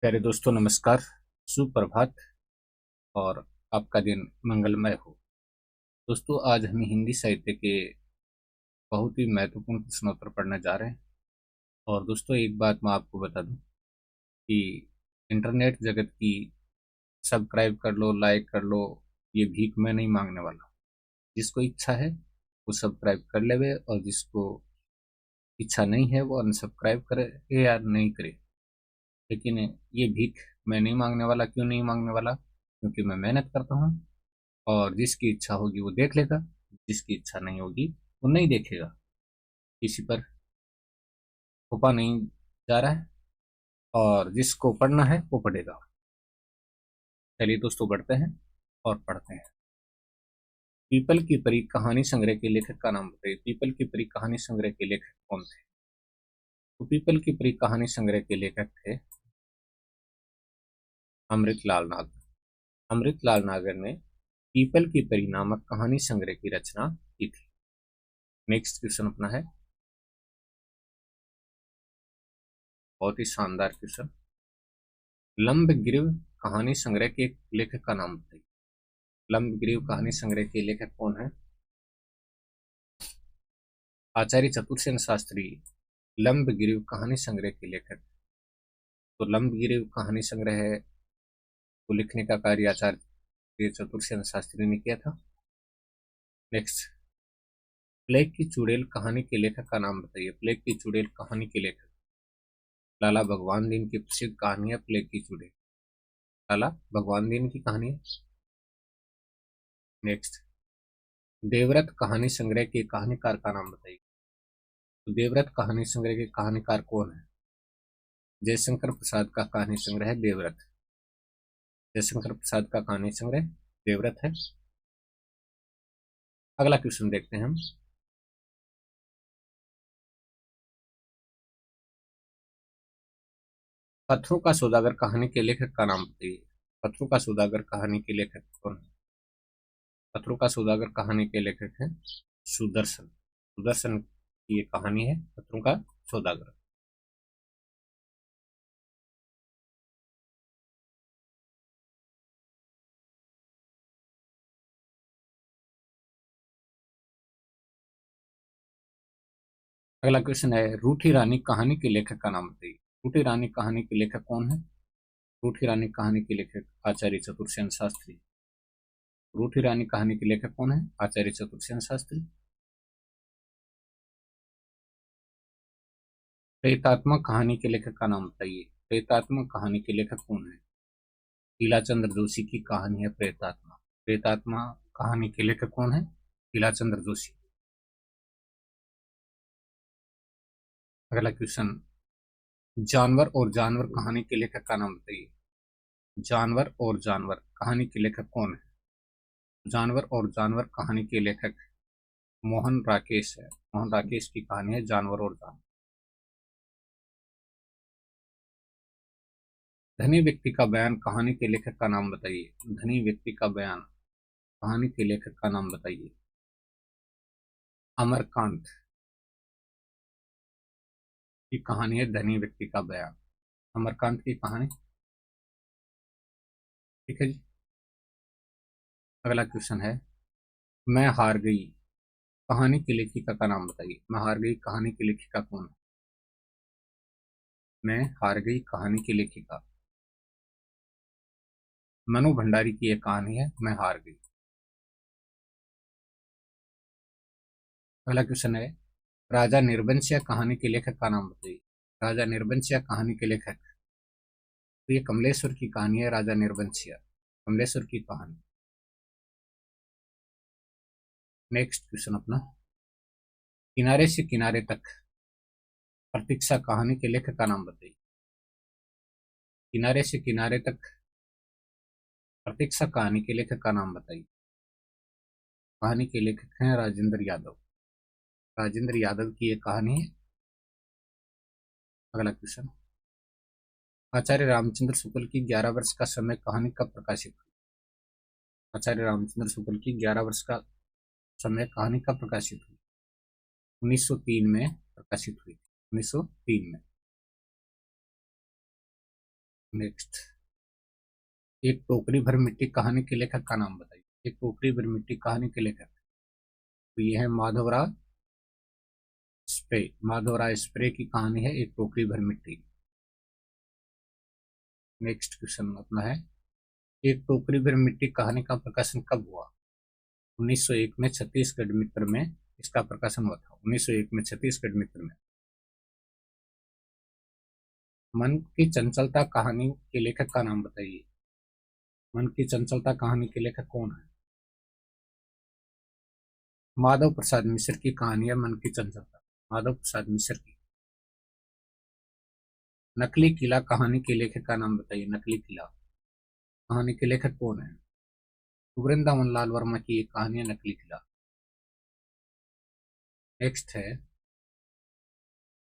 प्यारे दोस्तों, नमस्कार, सुप्रभात और आपका दिन मंगलमय हो। दोस्तों, आज हम हिंदी साहित्य के बहुत ही महत्वपूर्ण प्रश्नोत्तर पढ़ने जा रहे हैं। और दोस्तों, एक बात मैं आपको बता दूं कि इंटरनेट जगत की सब्सक्राइब कर लो, लाइक कर लो, ये भीख मैं नहीं मांगने वाला। जिसको इच्छा है वो सब्सक्राइब कर लेवे, और जिसको इच्छा नहीं है वो अनसब्सक्राइब करे या नहीं करे। लेकिन ये भीख मैं नहीं मांगने वाला। क्यों नहीं मांगने वाला? क्योंकि मैं मेहनत करता हूँ, और जिसकी इच्छा होगी वो देख लेगा, जिसकी इच्छा नहीं होगी वो नहीं देखेगा। किसी पर थोपा नहीं जा रहा है, और जिसको पढ़ना है वो पढ़ेगा। चलिए दोस्तों, बढ़ते हैं और पढ़ते हैं। पीपल की परी कहानी संग्रह के लेखक का नाम बताइए। पीपल की परी कहानी संग्रह के लेखक कौन थे? तो पीपल की परी कहानी संग्रह के लेखक थे अमृतलाल नागर। अमृतलाल नागर ने पीपल की परी नामक कहानी संग्रह की रचना की थी। नेक्स्ट क्वेश्चन अपना है, बहुत ही शानदार क्वेश्चन। लंबग्रीव कहानी संग्रह के लेखक का नाम बताइए। लंबग्रीव कहानी संग्रह के लेखक कौन है? आचार्य चतुरसेन शास्त्री लंबग्रीव कहानी संग्रह के लेखक। तो लंबग्रीव कहानी संग्रह को लिखने का कार्य आचार्य चतुरसेन शास्त्री ने किया था। नेक्स्ट, प्लेग की चुड़ैल कहानी के लेखक का नाम बताइए। प्लेग की चुड़ैल कहानी के लेखक लाला भगवान दीन की प्रसिद्ध कहानी है प्लेग की चुड़ैल। लाला भगवान दीन की कहानी है। नेक्स्ट, देवव्रत कहानी संग्रह के कहानीकार का नाम बताइए। तो देवव्रत कहानी संग्रह के कहानीकार कौन है? जयशंकर प्रसाद का कहानी संग्रह है देवव्रत। जयशंकर प्रसाद का कहानी संग्रह देवव्रत है। अगला क्वेश्चन देखते हैं हम। पत्थरों का सौदागर कहानी के लेखक का नाम बताइए। पत्थरों का सौदागर कहानी के लेखक कौन है? पत्थरों का सौदागर कहानी के लेखक है सुदर्शन। सुदर्शन की ये कहानी है पत्थरों का सौदागर। अगला क्वेश्चन है, रूठी रानी कहानी के लेखक का नाम बताइए। रूठी रानी कहानी के लेखक कौन है? रूठी रानी कहानी के लेखक आचार्य चतुरसेन शास्त्री। रूठी रानी कहानी के लेखक कौन है? आचार्य चतुरसेन शास्त्री। प्रेतात्मा कहानी के लेखक का नाम बताइए। प्रेतात्मा कहानी के लेखक कौन है? लीलाचंद्र जोशी की कहानी है प्रेतात्मा। प्रेतात्मा कहानी के लेखक कौन है? लीलाचंद्र जोशी। अगला क्वेश्चन, जानवर और जानवर कहानी के लेखक का नाम बताइए। जानवर और जानवर कहानी के लेखक कौन है? जानवर और जानवर कहानी के लेखक मोहन राकेश है। मोहन राकेश की कहानी है जानवर और जानवर। धनी व्यक्ति का बयान कहानी के लेखक का नाम बताइए। धनी व्यक्ति का बयान कहानी के लेखक का नाम बताइए। अमरकांत की कहानी है धनी व्यक्ति का बयान। अमरकांत की कहानी। ठीक है जी। अगला क्वेश्चन है, मैं हार गई कहानी की लेखिका का नाम बताइए। मैं हार गई कहानी की लेखिका कौन है? मैं हार गई कहानी की लेखिका मनु भंडारी की एक कहानी है मैं हार गई। अगला क्वेश्चन है, राजा निर्बंसिया कहानी के लेखक का नाम बताइए। राजा निर्बंसिया कहानी के लेखक, तो ये कमलेश्वर की कहानी है राजा निर्बंसिया। कमलेश्वर की कहानी। नेक्स्ट क्वेश्चन अपना, किनारे से किनारे तक प्रतीक्षा कहानी के लेखक का नाम बताइए। किनारे से किनारे तक प्रतीक्षा कहानी के लेखक का नाम बताइए। कहानी के लेखक हैं राजेंद्र यादव। राजेंद्र यादव की एक कहानी है। अगला क्वेश्चन, आचार्य रामचंद्र शुक्ल की 11 वर्ष का समय कहानी कब प्रकाशित हुई? आचार्य रामचंद्र शुक्ल की 11 वर्ष का समय कहानी कब प्रकाशित हुई? 1903 में प्रकाशित हुई। 1903 में। नेक्स्ट, एक टोकरी भर मिट्टी कहानी के लेखक का नाम बताइए। एक टोकरी भर मिट्टी कहानी के लेखक, तो ये है माधवराव स्प्रे। माधवराव स्प्रे की कहानी है एक टोकरी भर मिट्टी। नेक्स्ट क्वेश्चन अपना है, एक टोकरी भर मिट्टी कहानी का प्रकाशन कब हुआ। 1901 में छत्तीसगढ़ मित्र में इसका प्रकाशन हुआ था। 1901 में छत्तीसगढ़ मित्र में। मन की चंचलता कहानी के लेखक का नाम बताइए। मन की चंचलता कहानी के लेखक कौन है। माधव प्रसाद मिश्र की कहानी है मन की चंचलता। माधव प्रसाद मिश्र की। नकली किला कहानी के लेखक का नाम बताइए। नकली किला कहानी के लेखक कौन है। वृंदावन लाल वर्मा की एक कहानी है नकली किला। नेक्स्ट है,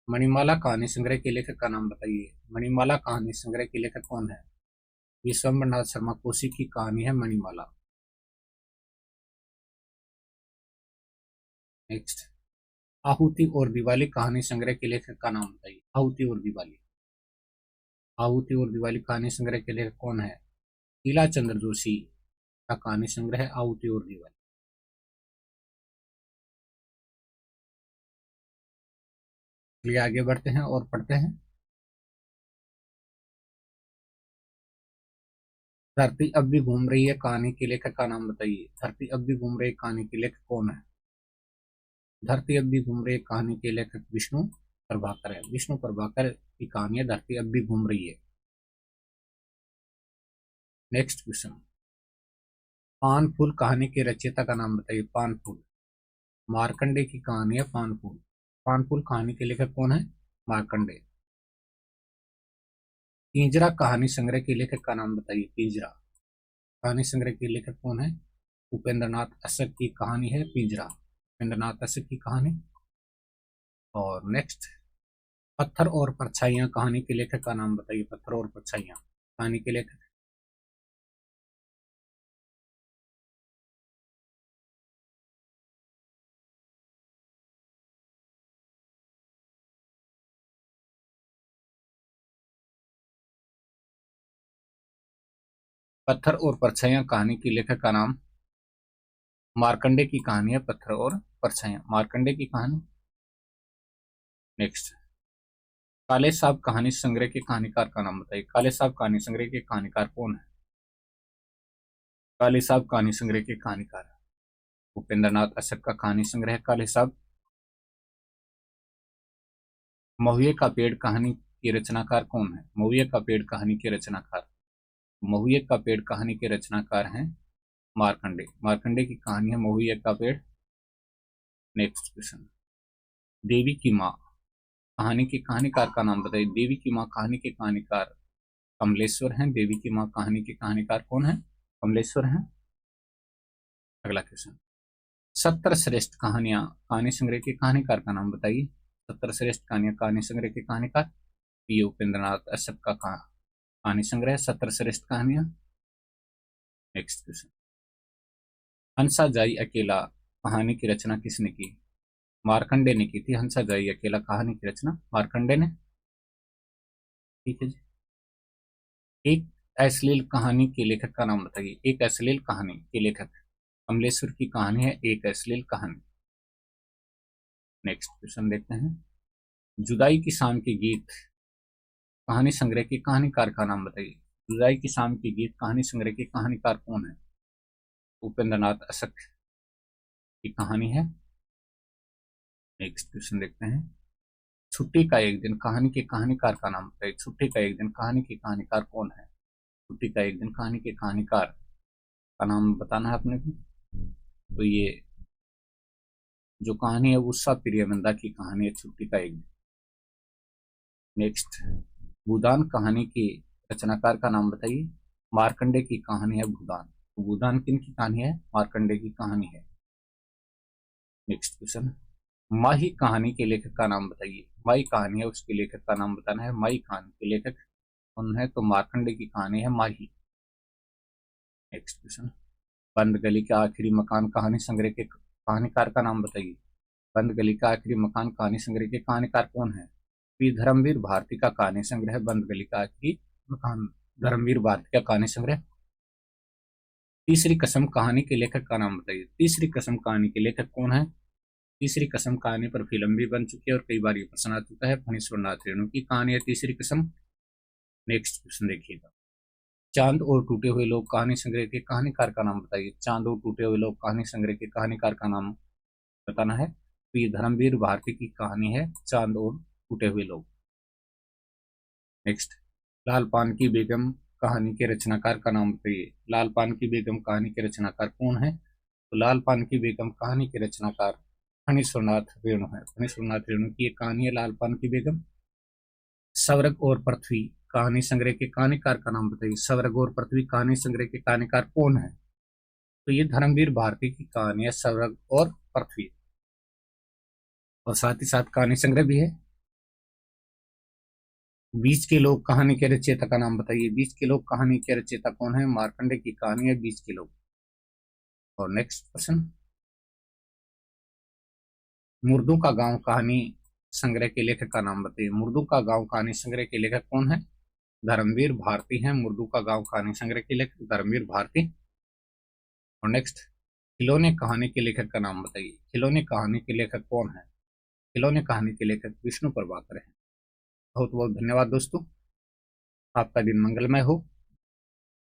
मणिमाला कहानी संग्रह के लेखक का नाम बताइए। मणिमाला कहानी संग्रह के लेखक कौन है। विश्वम्भरनाथ शर्मा कोशी की कहानी है मणिमाला। नेक्स्ट, आहुति और दिवाली कहानी संग्रह के लेखक का नाम बताइए। आहुति और दिवाली। आहुति और दिवाली कहानी संग्रह के लेखक कौन है। लीला चंद्र जोशी का कहानी संग्रह है आहुति और दिवाली। चलिए आगे बढ़ते हैं और पढ़ते हैं। धरती अब भी घूम रही है कहानी के लेखक का नाम बताइए। धरती अब भी घूम रही है कहानी के लेखक कौन है। धरती अब भी घूम रही है कहानी के लेखक विष्णु प्रभाकर है। विष्णु प्रभाकर की कहानी है धरती अब भी घूम रही है। नेक्स्ट क्वेश्चन, पान फूल कहानी के रचयिता का नाम बताइए। पान फूल। मार्कंडे की कहानी है पान फूल। पान फूल कहानी के लेखक कौन है। मार्कंडे। पिंजरा कहानी संग्रह के लेखक का नाम बताइए। पिंजरा कहानी संग्रह के लेखक कौन है। उपेंद्रनाथ अशक की कहानी है पिंजरा। उपेंद्रनाथ अशक की कहानी। और नेक्स्ट, पत्थर और परछाइयां कहानी के लेखक का नाम बताइए। पत्थर और परछाइयां कहानी के लेखक। पत्थर और परछाइयां कहानी की लेखक का नाम मार्कंडे की कहानी है पत्थर और परछाइयां। मार्कंडे की कहानी। नेक्स्ट, काले साहब कहानी संग्रह के कहानीकार का नाम बताइए। काले साहब कहानी संग्रह के कहानीकार कौन है। काले साहब कहानी संग्रह के कहानीकार उपेंद्रनाथ अशक का कहानी संग्रह है काले साहब। महुए का पेड़ कहानी के रचनाकार कौन है। महुए का पेड़ कहानी के रचनाकार। महुए का पेड़ कहानी के रचनाकार हैं मार्कंडे। मार्कंडे की कहानी है महुए का पेड़। नेक्स्ट क्वेश्चन, देवी की माँ कहानी के कहानीकार का नाम बताइए। देवी की माँ कहानी के कहानीकार कमलेश्वर हैं। देवी की माँ कहानी के कहानीकार कौन है। कमलेश्वर हैं। अगला क्वेश्चन, 70 श्रेष्ठ कहानियां कहानी संग्रह के कहानीकार का नाम बताइए। 70 श्रेष्ठ कहानियां कहानी संग्रह के कहानीकार ये उपेंद्रनाथ अशक का कहानी संग्रह 70 श्रेष्ठ कहानियां। नेक्स्ट क्वेश्चन, हंसा जाई अकेला कहानी की रचना किसने की। मार्कंडे ने की थी हंसा जाई अकेला कहानी की रचना मार्कंडे ने। ठीक है जी। एक अश्लील कहानी के लेखक का नाम बताइए। एक अश्लील कहानी के लेखक कमलेश्वर की कहानी है एक अश्लील कहानी। नेक्स्ट क्वेश्चन देखते हैं, जुदाई की शाम के गीत कहानी संग्रह के कहानीकार का नाम बताइए। जुदाई की शाम के गीत कहानी संग्रह के कहानीकार कौन है। उपेंद्रनाथ अशक की कहानी है। नेक्स्ट क्वेश्चन देखते हैं, छुट्टी का एक दिन कहानी के कहानीकार का नाम बताइए। छुट्टी का एक दिन कहानी के कहानीकार कौन है। छुट्टी का एक दिन कहानी के कहानीकार का नाम बताना है अपने को। तो ये जो कहानी है उषा प्रियनंदा की कहानी है छुट्टी का एक दिन। नेक्स्ट, भूदान कहानी के रचनाकार का नाम बताइए। मार्कंडे की कहानी है भूदान। भूदान किन की कहानी है। मार्कंडे की कहानी है। नेक्स्ट क्वेश्चन, माही कहानी के लेखक का नाम बताइए। माही कहानी है उसके लेखक का नाम बताना है। माही कहानी के लेखक कौन है तो मार्कंडे की कहानी है माही। नेक्स्ट क्वेश्चन, बंद गली का आखिरी मकान कहानी संग्रह के कहानीकार का नाम बताइए। बंद गली का आखिरी मकान कहानी संग्रह के कहानीकार कौन है। पी धर्मवीर भारती का कहानी संग्रह बंद गली का आखिरी धर्मवीर भारती का कहानी संग्रह। तीसरी कसम कहानी के लेखक का नाम बताइए। तीसरी कसम कहानी के लेखक कौन है? तीसरी कसम कहानी पर फिल्म भी बन चुकी है और कई बार ये प्रश्न आ चुका है। फणीश्वर नाथ रेणु की कहानी है तीसरी कसम। नेक्स्ट क्वेश्चन देखिएगा। चांद और टूटे हुए लोग कहानी संग्रह के कहानीकार का नाम बताइए। चांद और टूटे हुए लोग कहानी संग्रह के कहानीकार का नाम बताना है। तो ये धर्मवीर भारती की कहानी है चांद और टूटे हुए लोग। नेक्स्ट, लाल पान की बेगम कहानी के रचनाकार का नाम बताइए। लाल पान की बेगम कहानी के रचनाकार कौन है? तो लाल पान की बेगम कहानी के रचनाकार फणीश्वरनाथ रेणु है। फणीश्वरनाथ रेणु की एक कहानी है लाल पान की बेगम। स्वर्ग और पृथ्वी कहानी संग्रह के कहानीकार का नाम बताइए। स्वर्ग और पृथ्वी कहानी संग्रह के कहानीकार कौन है? तो ये धर्मवीर भारती की कहानी है स्वर्ग और पृथ्वी, और साथ ही साथ कहानी संग्रह भी है। बीच के लोग कहानी के रचयिता का नाम बताइए। बीच के लोग कहानी के रचयिता कौन है? मार्कंडे की कहानी है बीच के लोग। और नेक्स्ट क्वेश्चन, मुर्दों का गांव कहानी संग्रह के लेखक का नाम बताइए। मुर्दों का गांव कहानी संग्रह के लेखक कौन है? धर्मवीर भारती हैं मुर्दों का गांव कहानी संग्रह के लेखक धर्मवीर भारती। और नेक्स्ट, खिलौने कहानी के लेखक का नाम बताइए। खिलौने कहानी के लेखक कौन है? खिलौने कहानी के लेखक विष्णु प्रभाकर हैं। बहुत बहुत धन्यवाद दोस्तों, आपका दिन मंगलमय हो।